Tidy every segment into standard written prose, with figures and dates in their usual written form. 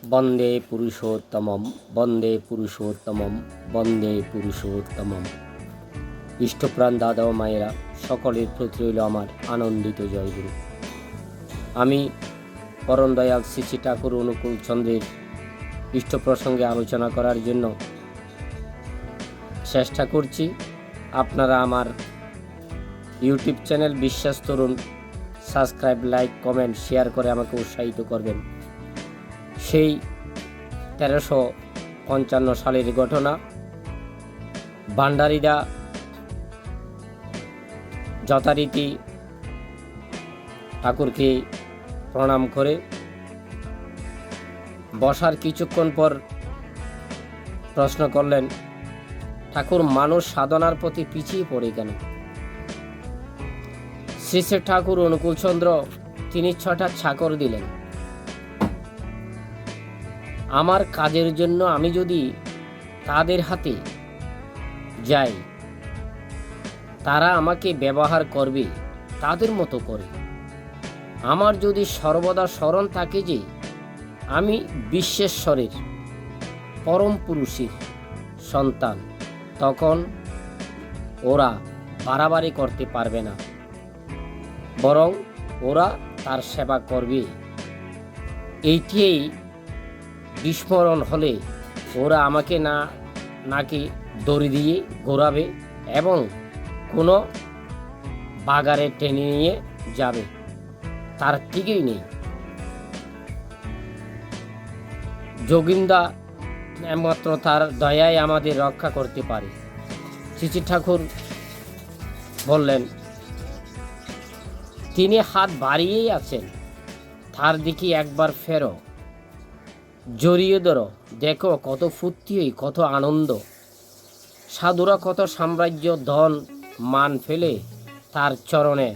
বন্দে পুরুষোত্তমম বন্দে পুরুষোত্তমম বন্দে পুরুষোত্তমম। ইষ্টপ্রাণ দাদা ও মায়েরা, সকলের প্রতি রইল আমার আনন্দিত জয়গুরু। আমি পরম দয়াল শ্রী শ্রী ঠাকুর অনুকূল চন্দ্রের ইষ্ট প্রসঙ্গে আলোচনা করার জন্য চেষ্টা করছি। আপনারা আমার ইউটিউব চ্যানেল বিশ্বাস তরুণ সাবস্ক্রাইব, লাইক, কমেন্ট, শেয়ার করে আমাকে উৎসাহিত করবেন। সেই 1355 সালের ঘটনা। ভান্ডারীরা যথারীতি ঠাকুরকে প্রণাম করে বসার কিছুক্ষণ পর প্রশ্ন করলেন, ঠাকুর মানুষ সাধনার প্রতি পিছিয়ে পড়ে কেন? শ্রী শ্রী ঠাকুর অনুকূলচন্দ্র তিনি 6টা চাকর দিলেন। আমার কাজের জন্য আমি যদি তাদের হাতে যাই, তারা আমাকে ব্যবহার করবে তাদের মতো করে। আমার যদি সর্বদা স্মরণ থাকে যে আমি বিশ্বেশ্বরের পরম পুরুষের সন্তান, তখন ওরা বাড়াবাড়ি করতে পারবে না, বরং ওরা তার সেবা করবে। এইটিই বিস্মরণ হলে ওরা আমাকে নাকি দড়ি দিয়ে ঘোরাবে এবং কোনো বাগারে টেনে নিয়ে যাবে, তার ঠিকই নেই। যোগিন্দা একমাত্র তার দয়ায় আমাদের রক্ষা করতে পারে। শ্রী ঠাকুর বললেন, তিনি হাত বাড়িয়েই আছেন, তার দিকে একবার ফেরো, জড়িয়ে ধরো, দেখো কত ফুর্তি, কত আনন্দ। সাধুরা কত সাম্রাজ্য, ধন, মান ফেলে তার চরণে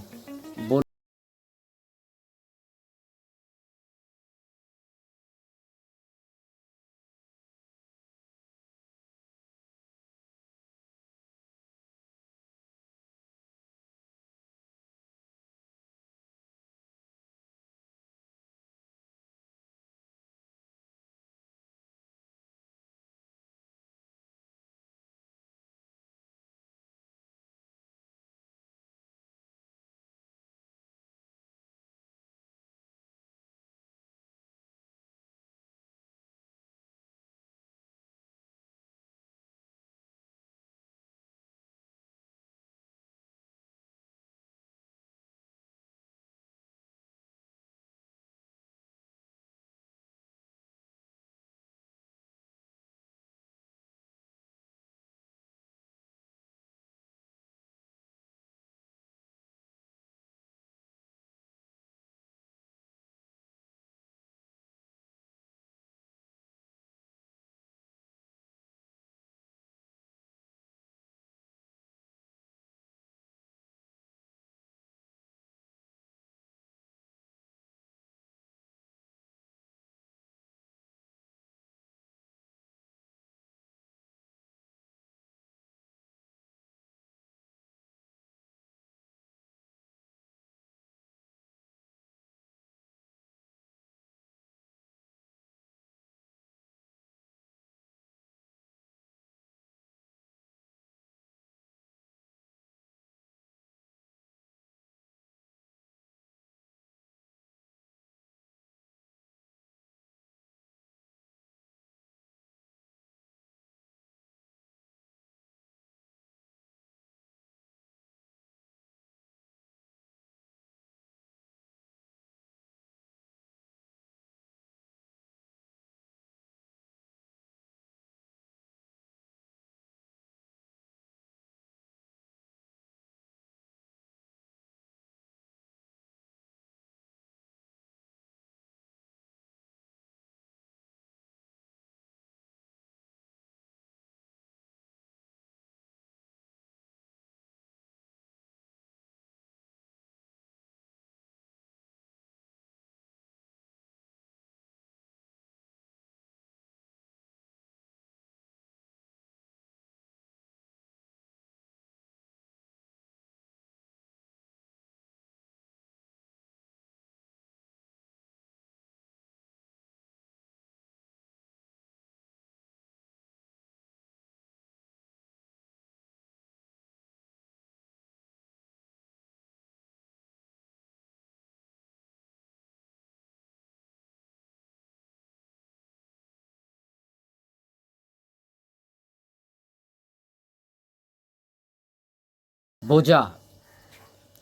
বোঝা,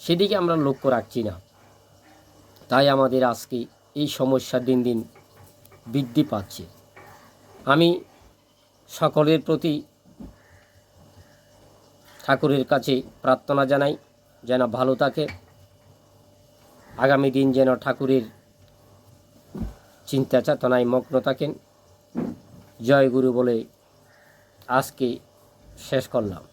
সেদিকে আমরা লক্ষ্য রাখছি না। তাই আমাদের আজকে এই সমস্যা দিন দিন বৃদ্ধি পাচ্ছে। আমি সকলের প্রতি ঠাকুরের কাছে প্রার্থনা জানাই যেন ভালো থাকে, আগামী দিন যেন ঠাকুরের চিন্তা চেতনায় মগ্ন থাকেন। জয় গুরু বলে আজকে শেষ করলাম।